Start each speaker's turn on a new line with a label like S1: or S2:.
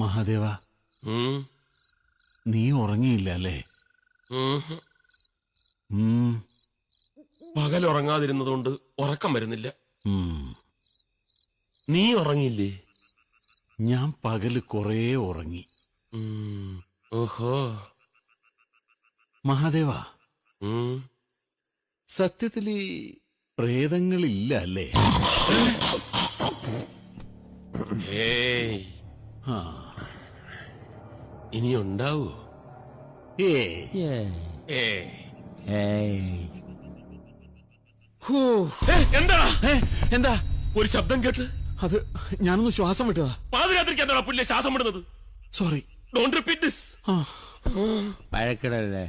S1: മഹാദേവ, നീ ഉറങ്ങിയില്ല അല്ലേ?
S2: പകൽ ഉറങ്ങാതിരുന്നതുകൊണ്ട് ഉറക്കം വരുന്നില്ല. നീ ഉറങ്ങിയില്ലേ?
S1: ഞാൻ പകല് കുറേ ഉറങ്ങി.
S2: ഓഹോ.
S1: മഹാദേവ, സത്യത്തിൽ ഈ പ്രേതങ്ങളില്ല അല്ലേ?
S2: ഇനി ഉണ്ടാവോ?
S1: എന്താ
S2: ഒരു ശബ്ദം കേട്ട്?
S1: അത് ഞാനൊന്ന് ശ്വാസം വിട്ടതാ.
S2: പാതിരാത്രിക്ക് എന്താ പുല്ലെ ശ്വാസം വിടുന്നത്?
S1: സോറി.
S2: Don't repeat this.
S3: വഴക്കിടല്ലേ.